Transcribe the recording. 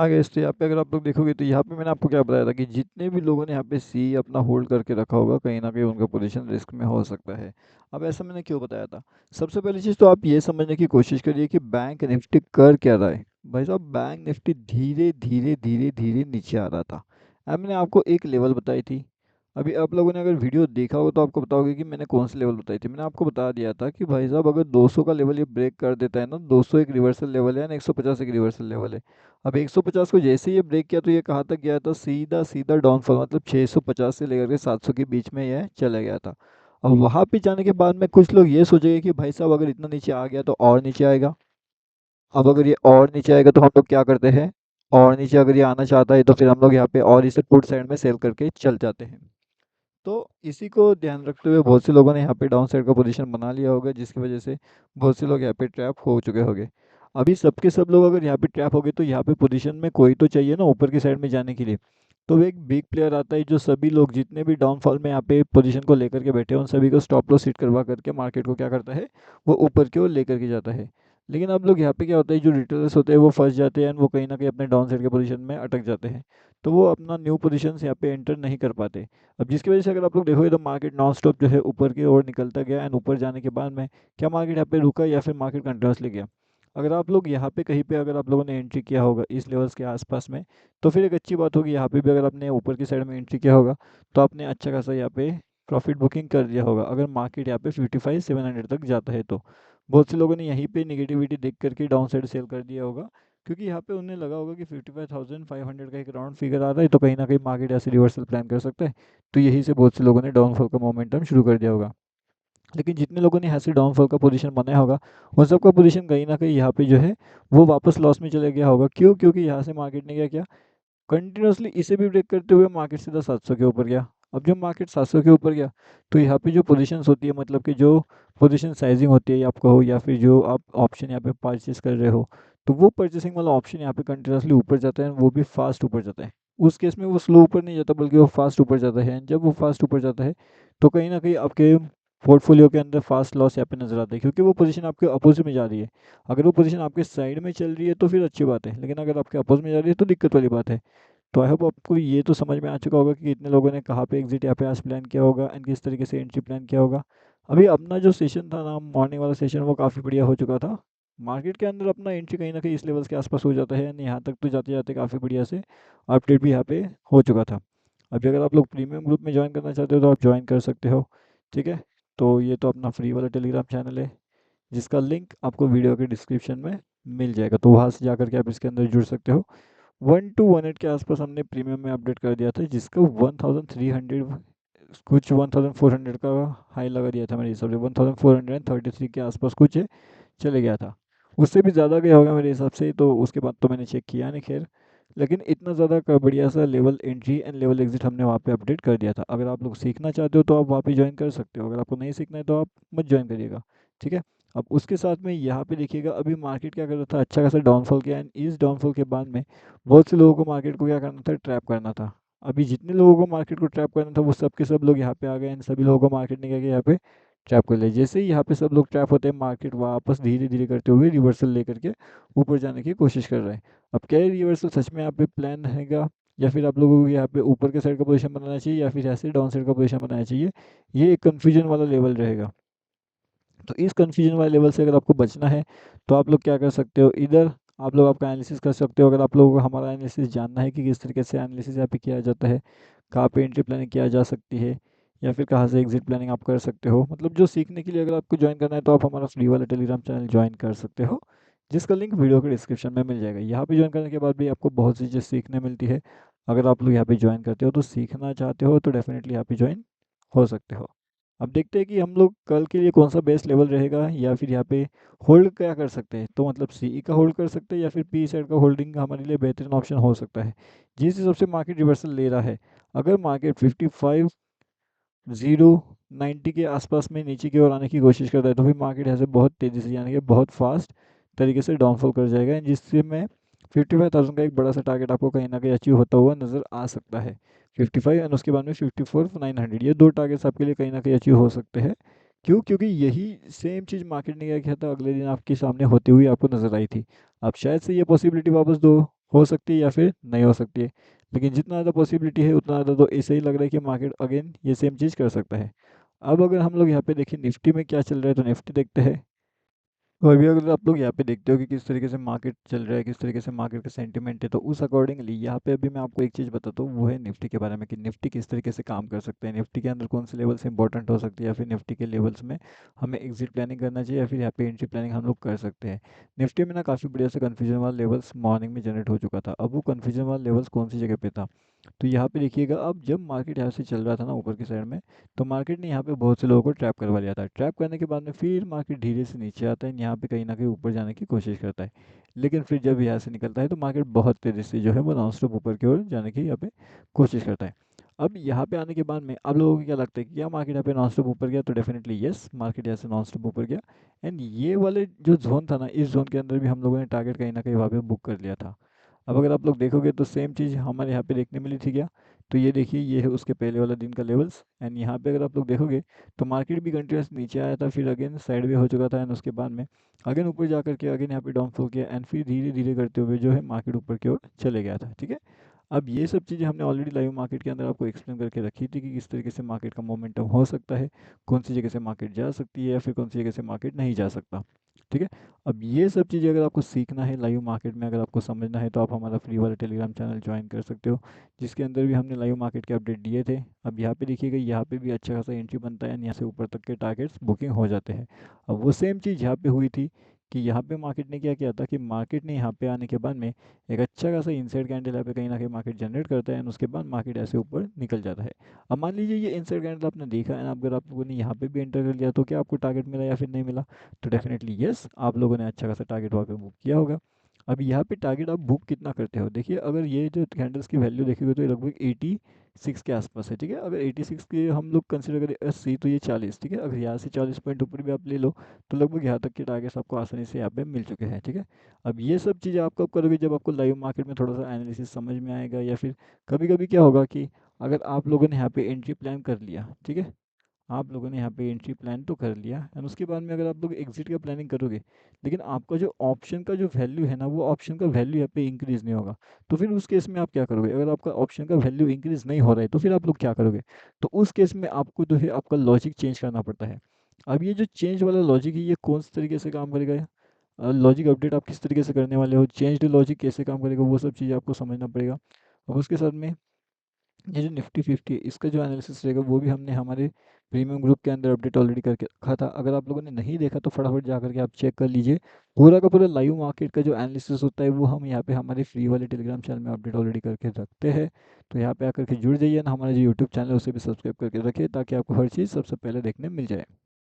आगे इस तो यहाँ पे अगर आप लोग देखोगे तो यहाँ पे मैंने आपको क्या बताया था कि जितने भी लोगों ने यहाँ पे सी अपना होल्ड करके रखा होगा कहीं ना कहीं उनका पोजीशन रिस्क में हो सकता है। अब ऐसा मैंने क्यों बताया था? सबसे पहली चीज़ तो आप ये समझने की कोशिश करिए कि बैंक निफ्टी कर क्या रहा है। भाई साहब बैंक निफ्टी धीरे धीरे धीरे धीरे नीचे आ रहा था। अब मैंने आपको एक लेवल बताई थी। अभी आप लोगों ने अगर वीडियो देखा होगा तो आपको बताओगे कि मैंने कौन सी लेवल बताई थी। मैंने आपको बता दिया था कि भाई साहब अगर 200 का लेवल ये ब्रेक कर देता है ना, 200 एक रिवर्सल लेवल है ना, 150 एक रिवर्सल लेवल है। अब 150 को जैसे ही ये ब्रेक किया तो ये कहाँ तक गया था? सीधा सीधा डाउनफॉल, मतलब 650 से लेकर के 700 के बीच में ये चला गया था। अब वहां पे जाने के बाद में कुछ लोग ये सोचेंगे कि भाई साहब अगर इतना नीचे आ गया तो और नीचे आएगा। अब अगर ये और नीचे आएगा तो हम लोग क्या करते हैं? और नीचे अगर ये आना चाहता है तो फिर हम लोग यहाँ पे और इसे पुट साइड में सेल करके चल जाते हैं। तो इसी को ध्यान रखते हुए बहुत से लोगों ने यहाँ पे डाउन साइड का पोजीशन बना लिया होगा, जिसकी वजह से बहुत से लोग यहाँ पे ट्रैप हो चुके होंगे। अभी सबके सब लोग अगर यहाँ पे ट्रैप हो गए तो यहाँ पे पोजीशन में कोई तो चाहिए ना ऊपर की साइड में जाने के लिए। तो वो एक बिग प्लेयर आता है जो सभी लोग जितने भी डाउनफॉल में यहाँ पे पोजीशन को लेकर के बैठे हैं उन सभी को स्टॉप लॉस हिट करवा करके मार्केट को क्या करता है, वो ऊपर की ओर लेकर के जाता है। लेकिन अब लोग यहाँ पे क्या होता है, जो रिटेलर्स होते हैं वो फंस जाते हैं, वो कहीं ना कहीं अपने डाउन साइड के पोजीशन में अटक जाते हैं। तो वो अपना न्यू पोजीशन यहाँ पे एंटर नहीं कर पाते। अब जिसकी वजह से अगर आप लोग देखोगे तो मार्केट नॉन स्टॉप जो है ऊपर की ओर निकलता गया एंड ऊपर जाने के बाद में क्या मार्केट यहाँ पे रुका या फिर मार्केट कंटिन्यूसली गया। अगर आप लोग यहाँ पे कहीं पे अगर आप लोगों ने एंट्री किया होगा इस लेवल्स के आसपास में, तो फिर एक अच्छी बात होगी। यहाँ पे भी अगर आपने ऊपर की साइड में एंट्री किया होगा तो आपने अच्छा खासा यहाँ पे प्रॉफिट बुकिंग कर दिया होगा, अगर मार्केट यहाँ पे 55,700 तक जाता है तो। बहुत से लोगों ने यहीं पे निगेटिविटी देख करके डाउन साइड सेल कर दिया होगा, क्योंकि यहाँ पे उन्हें लगा होगा कि 55,500 का एक राउंड फिगर आ रहा है तो कहीं ना कहीं मार्केट ऐसे रिवर्सल प्लान कर सकता है। तो यही से बहुत से लोगों ने डाउनफॉल का मोमेंटम शुरू कर दिया होगा। लेकिन जितने लोगों ने यहाँ से डाउनफॉल का पोजीशन बनाया होगा उन सबका पोजीशन कहीं ना कहीं यहाँ पे जो है वो वापस लॉस में चला गया होगा। क्यों? क्योंकि यहाँ से मार्केट ने क्या किया, कंटिन्यूसली इसे भी ब्रेक करते हुए मार्केट सीधा 700 के ऊपर गया। अब जब मार्केट 700 के ऊपर गया तो यहाँ पे जो पोजीशंस होती है, मतलब कि जो पोजीशन साइजिंग होती है आप कहो या फिर जो आप ऑप्शन यहाँ पे परचेस कर रहे हो, तो वो परचेसिंग वाला ऑप्शन यहाँ पे कंटिन्यूसली ऊपर जाता है, वो भी फास्ट ऊपर जाता है। उस केस में वो स्लो ऊपर नहीं जाता बल्कि वो फास्ट ऊपर जाता है। जब वो फास्ट ऊपर जाता है तो कहीं ना कहीं आपके पोर्टफोलियो के अंदर फास्ट लॉस यहाँ पे नजर आता है, क्योंकि वो पोजीशन आपके अपोजिट में जा रही है। अगर वो पोजीशन आपके साइड में चल रही है तो फिर अच्छी बात है, लेकिन अगर आपके अपोजिट में जा रही है तो दिक्कत वाली बात है। तो आई होप आपको ये तो समझ में आ चुका होगा कि कितने लोगों ने कहाँ पे एग्जिट यहाँ पे आज प्लान किया होगा एंड किस तरीके से एंट्री प्लान किया होगा। अभी अपना जो सेशन था ना, मॉर्निंग वाला सेशन, वो काफ़ी बढ़िया हो चुका था। मार्केट के अंदर अपना एंट्री कहीं ना कहीं इस लेवल्स के आसपास हो जाता है, यानी यहाँ तक तो जाते जाते काफ़ी बढ़िया से अपडेट भी यहाँ पे हो चुका था। अभी अगर आप लोग प्रीमियम ग्रुप में ज्वाइन करना चाहते हो तो आप ज्वाइन कर सकते हो। ठीक है, तो ये तो अपना फ्री वाला टेलीग्राम चैनल है जिसका लिंक आपको वीडियो के डिस्क्रिप्शन में मिल जाएगा, तो वहाँ से जाकर के आप इसके अंदर जुड़ सकते हो। 1 to 1 के आसपास हमने प्रीमियम में अपडेट कर दिया था, जिसका 1300 कुछ 1400 का हाई लगा दिया था मेरे हिसाब से, 1433 के आसपास कुछ चले गया था। उससे भी ज़्यादा गया होगा मेरे हिसाब से, तो उसके बाद तो मैंने चेक किया नहीं खैर। लेकिन इतना ज़्यादा का बढ़िया सा level entry and level exit हमने वहाँ पे अपडेट कर दिया था। अगर आप लोग सीखना चाहते हो तो आप वहाँ पे ज्वाइन कर सकते हो, अगर आपको नहीं सीखना है तो आप मत ज्वाइन करिएगा। ठीक है। अब उसके साथ में यहाँ पे देखिएगा अभी मार्केट क्या कर रहा था, अच्छा खासा डाउनफॉल किया एंड इस डाउनफॉल के बाद में बहुत से लोगों को मार्केट को क्या करना था, ट्रैप करना था। अभी जितने लोगों को मार्केट को ट्रैप करना था वो सब के सब लोग यहाँ पे आ गए एंड सभी लोगों को मार्केट ने क्या किया, यहाँ पे ट्रैप कर लिया। जैसे ही यहाँ पे सब लोग ट्रैप होते हैं मार्केट वापस धीरे धीरे करते हुए रिवर्सल लेकर के ऊपर जाने की कोशिश कर रहे हैं। अब क्या ये रिवर्सल सच में यहाँ पे प्लान रहेगा, या फिर आप लोगों को यहाँ पे ऊपर के साइड का पोजीशन बनाना चाहिए या फिर ऐसे डाउन साइड का पोजीशन बनाना चाहिए, ये एक कन्फ्यूजन वाला लेवल रहेगा। तो इस कन्फ्यूजन वाले लेवल से अगर आपको बचना है तो आप लोग क्या कर सकते हो, इधर आप लोग आपका एनालिसिस कर सकते हो। अगर आप लोगों को हमारा एनालिसिस जानना है कि किस तरीके से एनालिसिस यहाँ पे किया जाता है, कहाँ पे एंट्री प्लानिंग किया जा सकती है, या फिर कहाँ से एग्जिट प्लानिंग आप कर सकते हो, मतलब जो सीखने के लिए अगर आपको ज्वाइन करना है तो आप हमारा फ्री वाला टेलीग्राम चैनल ज्वाइन कर सकते हो, जिसका लिंक वीडियो के डिस्क्रिप्शन में मिल जाएगा। यहाँ पे ज्वाइन करने के बाद भी आपको बहुत सी चीज़ सीखने मिलती है। अगर आप लोग यहाँ पे ज्वाइन करते हो तो सीखना चाहते हो तो डेफिनेटली यहाँ पे ज्वाइन हो सकते हो। अब देखते हैं कि हम लोग कल के लिए कौन सा बेस्ट लेवल रहेगा, या फिर यहाँ पे होल्ड क्या कर सकते हैं। तो मतलब सीई का होल्ड कर सकते हैं या फिर पी साइड का होल्डिंग हमारे लिए बेहतरीन ऑप्शन हो सकता है, जिस हिसाब से मार्केट रिवर्सल ले रहा है। अगर मार्केट 55,090 के आसपास में नीचे की ओर आने की कोशिश करता है तो फिर मार्केट ऐसे बहुत तेज़ी से, यानी कि बहुत फास्ट तरीके से डाउनफॉल कर जाएगा, जिससे मैं 55,000 का एक बड़ा सा टारगेट आपको कहीं ना कहीं अचीव होता हुआ नज़र आ सकता है। 55 एंड उसके बाद में 54,900, ये दो टारगेट्स आपके लिए कहीं ना कहीं अचीव हो सकते हैं। क्यों? क्योंकि यही सेम चीज़ मार्केट ने क्या किया था, अगले दिन आपके सामने होती हुई आपको नज़र आई थी। आप शायद से ये पॉसिबिलिटी वापस दो हो सकती है या फिर नहीं हो सकती है। लेकिन जितना ज़्यादा पॉसिबिलिटी है उतना ज़्यादा तो ऐसे ही लग रहा है कि मार्केट अगेन ये सेम चीज़ कर सकता है। अब अगर हम लोग यहाँ पे देखें निफ्टी में क्या चल रहा है, तो निफ्टी देखते हैं। तो अभी अगर आप लोग यहाँ पे देखते हो कि किस तरीके से मार्केट चल रहा है, किस तरीके से मार्केट का सेंटिमेंट है, तो उस अकॉर्डिंगली यहाँ पे अभी मैं आपको एक चीज़ बताता हूँ, वो है निफ्टी के बारे में कि निफ्टी किस तरीके से काम कर सकते हैं, निफ्टी के अंदर कौन से लेवल्स इंपॉर्टेंट हो सकती है, या फिर निफ्टी के लेवल्स में हमें एग्जिट प्लानिंग करना चाहिए, या फिर यहाँ पे एंट्री प्लानिंग हम लोग कर सकते हैं। निफ्टी में ना काफ़ी बढ़िया से कन्फ्यूजन वाला लेवल्स मॉर्निंग में जनरेट हो चुका था। अब वो कन्फ्यूजन वाला लेवल्स कौन सी जगह पे था, तो यहाँ पे देखिएगा, अब जब मार्केट यहाँ से चल रहा था ना ऊपर की साइड में, तो मार्केट ने यहाँ पे बहुत से लोगों को ट्रैप करवा लिया था। ट्रैप करने के बाद में फिर मार्केट धीरे से नीचे आता है, यहाँ पे कहीं ना कहीं ऊपर जाने की कोशिश करता है। लेकिन फिर जब यहाँ से निकलता है तो मार्केट बहुत तेज़ी से जो है वो नॉन स्टॉप ऊपर की ओर जाने की यहाँ पे कोशिश करता है। अब यहाँ पे आने के बाद में आप लोगों को क्या लगता है कि क्या मार्केट यहाँ पे नॉन स्टॉप ऊपर गया, तो डेफिनेटली यस, मार्केट यहाँ से नॉन स्टॉप ऊपर गया। एंड ये वाले जो जोन था ना, इस जोन के अंदर भी हम लोगों ने टारगेट कहीं ना कहीं वहाँ पे बुक कर लिया था। अब अगर आप लोग देखोगे तो सेम चीज़ हमारे यहाँ पे देखने मिली थी क्या, तो ये देखिए, ये है उसके पहले वाला दिन का लेवल्स। एंड यहाँ पे अगर आप लोग देखोगे तो मार्केट भी कंटिन्यूस नीचे आया था, फिर अगेन साइड वे हो चुका था, एंड उसके बाद में अगेन ऊपर जा करके अगेन यहाँ पे डाउनफॉल किया, एंड फिर धीरे धीरे करते हुए जो है मार्केट ऊपर की ओर चले गया था। ठीक है, अब ये सब चीज़ें हमने ऑलरेडी लाइव मार्केट के अंदर आपको एक्सप्लेन करके रखी थी कि किस तरीके से मार्केट का मोमेंटम हो सकता है, कौन सी जगह से मार्केट जा सकती है, या फिर कौन सी जगह से मार्केट नहीं जा सकता। ठीक है, अब ये सब चीज़ें अगर आपको सीखना है लाइव मार्केट में, अगर आपको समझना है, तो आप हमारा फ्री वाला टेलीग्राम चैनल ज्वाइन कर सकते हो, जिसके अंदर भी हमने लाइव मार्केट के अपडेट दिए थे। अब यहाँ पे देखिएगा, यहाँ पे भी अच्छा खासा एंट्री बनता है, यहाँ से ऊपर तक के टारगेट्स बुकिंग हो जाते हैं। अब वो सेम चीज़ यहाँ पे हुई थी कि यहाँ पे मार्केट ने क्या किया था कि मार्केट ने यहाँ पे आने के बाद में एक अच्छा खासा इनसाइड कैंडल यहाँ पे कहीं ना कहीं मार्केट जनरेट करता है, एंड उसके बाद मार्केट ऐसे ऊपर निकल जाता है। अब मान लीजिए ये इनसाइड कैंडल आपने देखा है ना, अगर आप लोगों ने यहाँ पे भी एंटर कर लिया, तो क्या आपको टारगेट मिला या फिर नहीं मिला, तो डेफिनेटली यस, आप लोगों ने अच्छा खासा टारगेट वहाँ पे बुक किया होगा। अब यहाँ पे टारगेट आप बुक कितना करते हो, देखिए अगर ये जो कैंडल्स की वैल्यू देखिएगा तो ये लगभग 86 के आसपास है। ठीक है, अगर 86 के हम लोग कंसिडर करें 80, तो ये 40। ठीक है, अगर यहाँ से 40 पॉइंट ऊपर भी आप ले लो, तो लगभग यहाँ तक के टारगेट्स आपको आसानी से यहाँ पे मिल चुके हैं। ठीक है, अब ये सब चीज़ें आप कब करोगे, जब आपको लाइव मार्केट में थोड़ा सा एनालिसिस समझ में आएगा, या फिर कभी कभी क्या होगा कि अगर आप लोगों ने यहाँ पे एंट्री प्लान कर लिया, ठीक है, आप लोगों ने यहाँ पे एंट्री प्लान तो कर लिया, एंड उसके बाद में अगर आप लोग एग्जिट का प्लानिंग करोगे, लेकिन आपका जो ऑप्शन का जो वैल्यू है ना, वो ऑप्शन का वैल्यू यहाँ पे इंक्रीज नहीं होगा, तो फिर उस केस में आप क्या करोगे, अगर आपका ऑप्शन का वैल्यू इंक्रीज नहीं हो रहा है, तो फिर आप लोग क्या करोगे, तो उस केस में आपको जो है आपका लॉजिक चेंज करना पड़ता है। अब ये जो चेंज वाला लॉजिक है, ये कौन से तरीके से काम करेगा, लॉजिक अपडेट आप किस तरीके से करने वाले हो, चेंज लॉजिक कैसे काम करेगा, वो सब चीज़ें आपको समझना पड़ेगा। और उसके साथ में ये जो निफ्टी 50 है, इसका जो एनालिसिस रहेगा, वो भी हमने हमारे प्रीमियम ग्रुप के अंदर अपडेट ऑलरेडी करके रखा था। अगर आप लोगों ने नहीं देखा तो फटाफट जा करके आप चेक कर लीजिए। पूरा का पूरा लाइव मार्केट का जो एनालिसिस होता है, वो हम यहाँ पे हमारे फ्री वाले टेलीग्राम चैनल में अपडेट ऑलरेडी करके रखते हैं। तो यहाँ पे आकर के जुड़ जाइए ना, हमारा जो यूट्यूब चैनल है उसे भी सब्सक्राइब करके रखिए, ताकि आपको हर चीज़ सबसे पहले देखने मिल जाए।